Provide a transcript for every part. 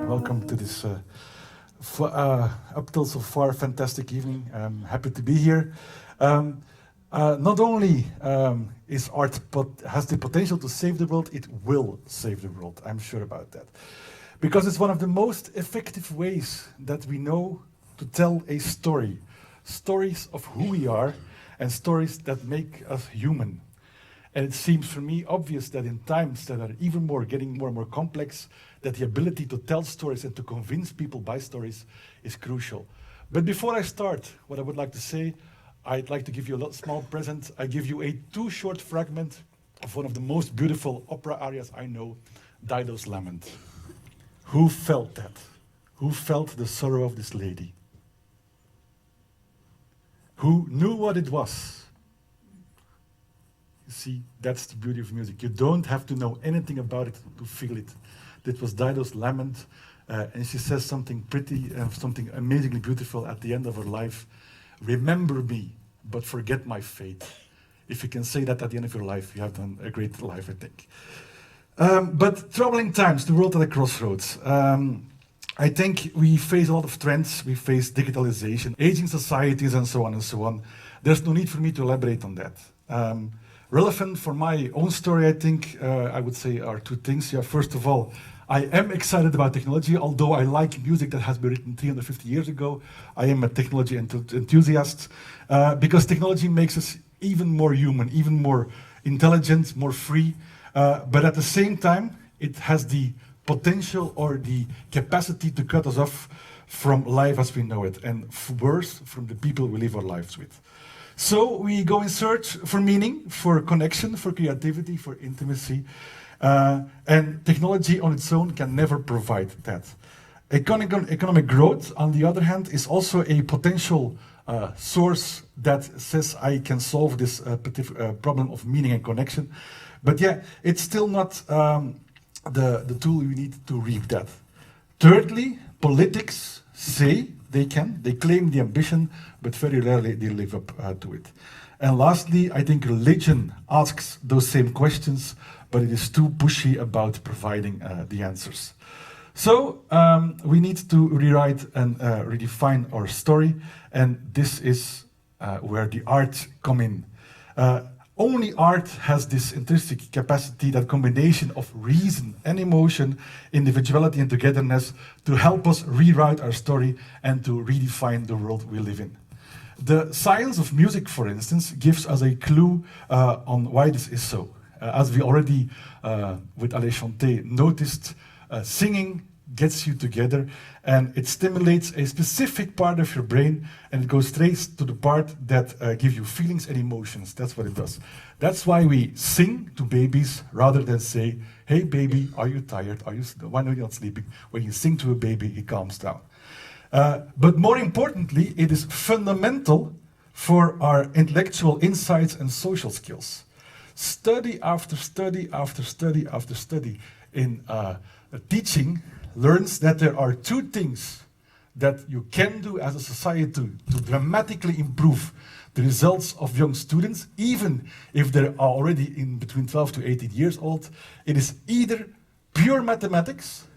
welcome to this up till so far fantastic evening. I'm happy to be here. Not only is art has the potential to save the world, it will save the world. I'm sure about that. Because it's one of the most effective ways that we know to tell a story. Stories of who we are and stories that make us human. And it seems for me obvious that in times that are even more getting more and more complex, that the ability to tell stories and to convince people by stories is crucial. But before I start, what I would like to say, I'd like to give you a small present. I give you a 2 short fragment of one of the most beautiful opera arias I know, Didos' Lament. Who felt that? Who felt the sorrow of this lady? Who knew what it was? You see, that's the beauty of music. You don't have to know anything about it to feel it. That was Didos' Lament, and she says something pretty, something amazingly beautiful at the end of her life. Remember me, but forget my fate. If you can say that at the end of your life, you have done a great life, I think. But troubling times, the world at a crossroads. I think we face a lot of trends. We face digitalization, aging societies, and so on and so on. There's no need for me to elaborate on that. Relevant for my own story, I think, I would say are 2 things. Yeah, first of all, I am excited about technology, although I like music that has been written 350 years ago. I am a technology enthusiast, because technology makes us even more human, even more intelligent, more free. But at the same time, it has the potential or the capacity to cut us off from life as we know it, and worse, from the people we live our lives with. So we go in search for meaning, for connection, for creativity, for intimacy. And technology on its own can never provide that. Economic growth, on the other hand, is also a potential source that says I can solve this problem of meaning and connection. But yeah, it's still not the tool we need to reap that. Thirdly, politics say they claim the ambition, but very rarely they live up to it. And lastly, I think religion asks those same questions, but it is too pushy about providing the answers. So we need to rewrite and redefine our story, and this is where the art come in. Only art has this intrinsic capacity, that combination of reason and emotion, individuality and togetherness, to help us rewrite our story and to redefine the world we live in. The science of music, for instance, gives us a clue on why this is so. As we already, with Allez Chanter, noticed, singing gets you together, and it stimulates a specific part of your brain, and it goes straight to the part that gives you feelings and emotions. That's what it does. That's why we sing to babies rather than say, hey baby, are you tired? Why are you not sleeping? When you sing to a baby, he calms down. But more importantly, it is fundamental for our intellectual insights and social skills. Study after study after study after study in teaching learns that there are 2 things that you can do as a society to dramatically improve the results of young students, even if they are already in between 12 to 18 years old. It is either pure mathematics,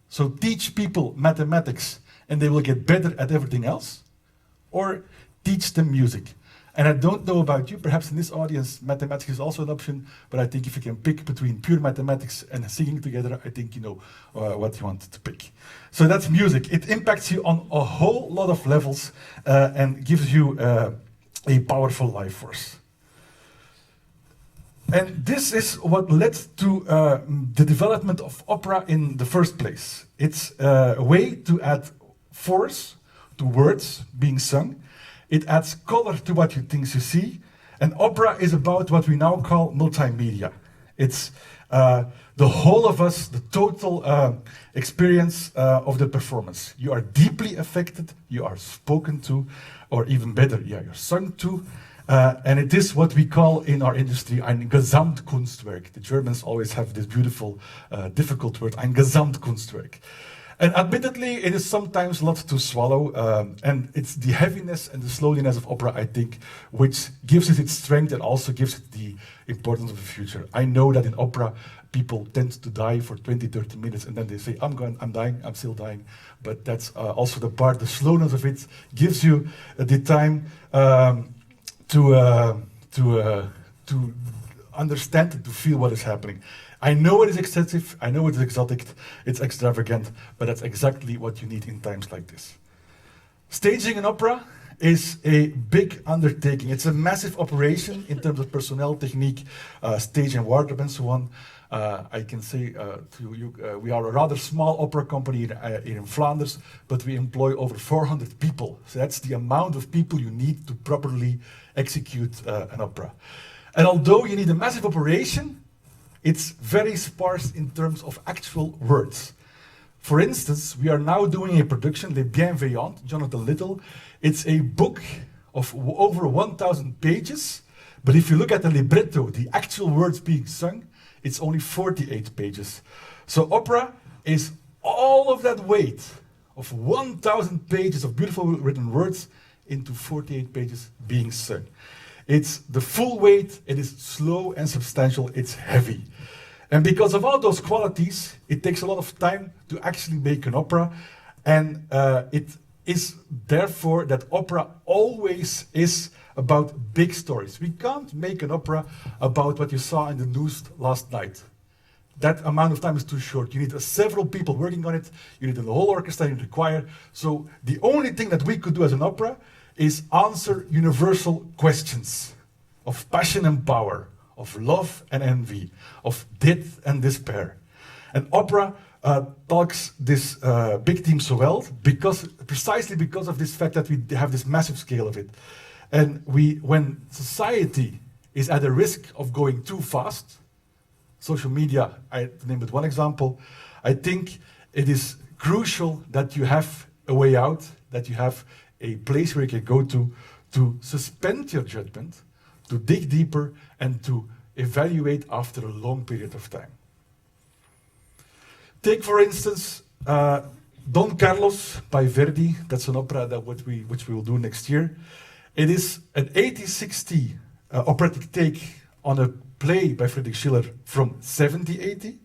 so teach people mathematics and they will get better at everything else, or teach them music. And I don't know about you, perhaps in this audience, mathematics is also an option, but I think if you can pick between pure mathematics and singing together, I think you know what you want to pick. So that's music. It impacts you on a whole lot of levels and gives you a powerful life force. And this is what led to the development of opera in the first place. It's a way to add force to words being sung. It adds color to what you think you see. And opera is about what we now call multimedia. It's the whole of us, the total experience of the performance. You are deeply affected, you are spoken to, or even better, you're sung to. And it is what we call in our industry ein Gesamtkunstwerk. The Germans always have this beautiful, difficult word, ein Gesamtkunstwerk. And admittedly, it is sometimes a lot to swallow, and it's the heaviness and the slowness of opera, I think, which gives it its strength and also gives it the importance of the future. I know that in opera, people tend to die for 20, 30 minutes, and then they say, I'm dying, I'm still dying. But that's also the part, the slowness of it gives you the time to understand and to feel what is happening. I know it is excessive, I know it is exotic, it's extravagant, but that's exactly what you need in times like this. Staging an opera is a big undertaking. It's a massive operation in terms of personnel, technique, stage and wardrobe and so on. I can say to you, we are a rather small opera company here in Flanders, but we employ over 400 people. So that's the amount of people you need to properly execute an opera. And although you need a massive operation, it's very sparse in terms of actual words. For instance, we are now doing a production, Les Bienveillantes, Jonathan Little. It's a book of over 1,000 pages, but if you look at the libretto, the actual words being sung, it's only 48 pages. So opera is all of that weight of 1,000 pages of beautiful written words into 48 pages being sung. It's the full weight, it is slow and substantial, it's heavy. And because of all those qualities, it takes a lot of time to actually make an opera, and it is therefore that opera always is about big stories. We can't make an opera about what you saw in the news last night. That amount of time is too short. You need several people working on it, you need the whole orchestra, you need the choir. So the only thing that we could do as an opera is answer universal questions of passion and power, of love and envy, of death and despair. And opera talks this big theme so well precisely because of this fact that we have this massive scale of it. And when society is at a risk of going too fast, social media, to name it one example, I think it is crucial that you have a way out, that you have a place where you can go to suspend your judgment, to dig deeper, and to evaluate after a long period of time. Take, for instance, Don Carlos by Verdi. That's an opera which we will do next year. It is an 1860 operatic take on a play by Friedrich Schiller from 1780.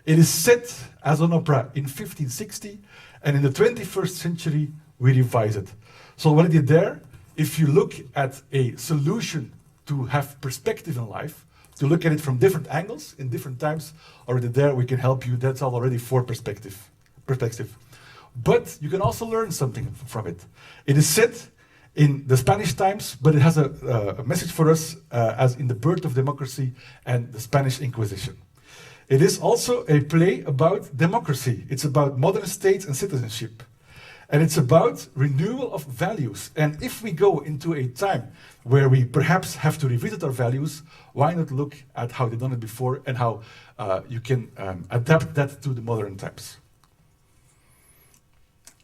It is set as an opera in 1560, and in the 21st century, we revise it. So already there, if you look at a solution to have perspective in life, to look at it from different angles, in different times, already there we can help you. That's already for perspective. But you can also learn something from it. It is set in the Spanish times, but it has a message for us as in the birth of democracy and the Spanish Inquisition. It is also a play about democracy. It's about modern states and citizenship. And it's about renewal of values. And if we go into a time where we perhaps have to revisit our values, why not look at how they've done it before and how you can adapt that to the modern times.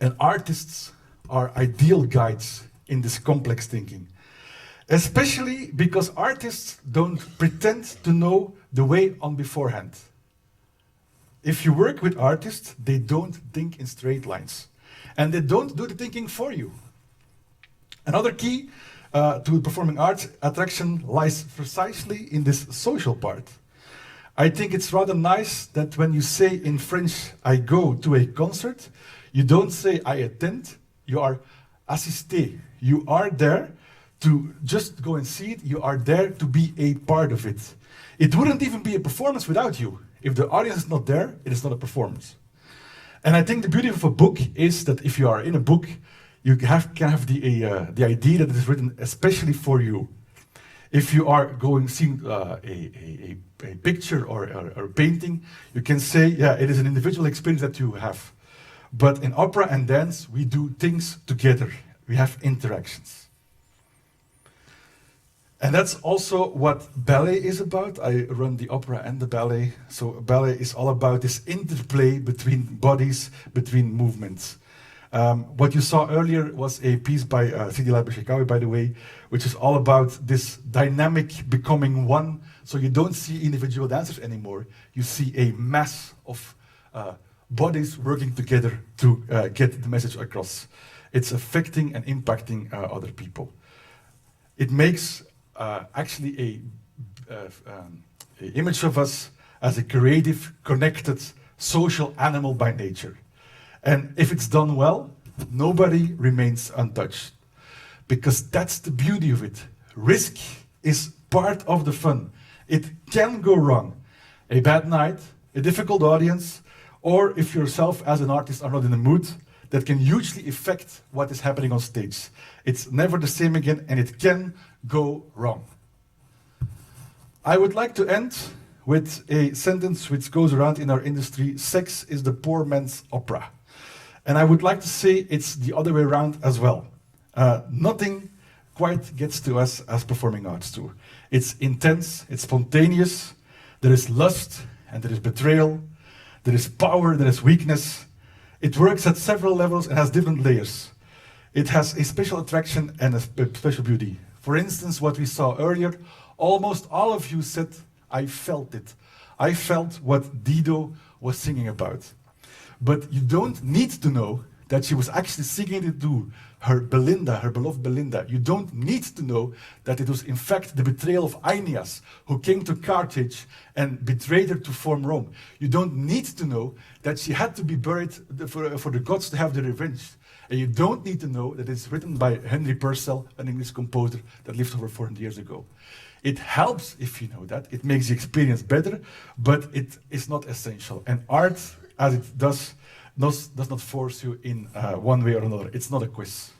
And artists are ideal guides in this complex thinking, especially because artists don't pretend to know the way on beforehand. If you work with artists, they don't think in straight lines. And they don't do the thinking for you. Another key to performing arts attraction lies precisely in this social part. I think it's rather nice that when you say in French, I go to a concert, you don't say I attend, you are assisté. You are there to just go and see it, you are there to be a part of it. It wouldn't even be a performance without you. If the audience is not there, it is not a performance. And I think the beauty of a book is that if you are in a book, you can have the idea that it is written especially for you. If you are seeing a picture or a painting, you can say, yeah, it is an individual experience that you have. But in opera and dance, we do things together. We have interactions. And that's also what ballet is about. I run the opera and the ballet. So ballet is all about this interplay between bodies, between movements. What you saw earlier was a piece by Sidi Labashikawi, by the way, which is all about this dynamic becoming one. So you don't see individual dancers anymore. You see a mass of bodies working together to get the message across. It's affecting and impacting other people. It makes actually a image of us as a creative, connected, social animal by nature. And if it's done well, nobody remains untouched. Because that's the beauty of it. Risk is part of the fun. It can go wrong. A bad night, a difficult audience, or if yourself as an artist are not in the mood, that can hugely affect what is happening on stage. It's never the same again, and it can go wrong. I would like to end with a sentence which goes around in our industry: sex is the poor man's opera. And I would like to say it's the other way around as well. Nothing quite gets to us as performing arts do. It's intense, it's spontaneous, there is lust and there is betrayal, there is power, there is weakness. It works at several levels and has different layers. It has a special attraction and a special beauty. For instance, what we saw earlier, almost all of you said, I felt it. I felt what Dido was singing about. But you don't need to know that she was actually singing it to her Belinda, her beloved Belinda. You don't need to know that it was in fact the betrayal of Aeneas, who came to Carthage and betrayed her to form Rome. You don't need to know that she had to be buried for the gods to have their revenge. And you don't need to know that it's written by Henry Purcell, an English composer that lived over 400 years ago. It helps if you know that. It makes the experience better, but it is not essential. And art, as it does not force you in one way or another. It's not a quiz.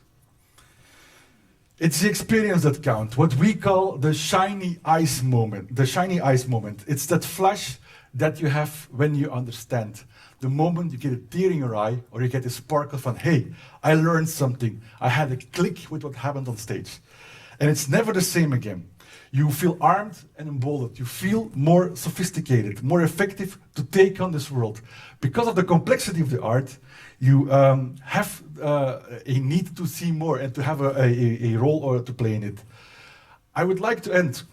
It's the experience that counts, what we call the shiny eyes moment. The shiny eyes moment. It's that flash that you have when you understand. The moment you get a tear in your eye, or you get a sparkle from, hey, I learned something. I had a click with what happened on stage. And it's never the same again. You feel armed and emboldened. You feel more sophisticated, more effective to take on this world. Because of the complexity of the art, you have a need to see more and to have a role or to play in it. I would like to end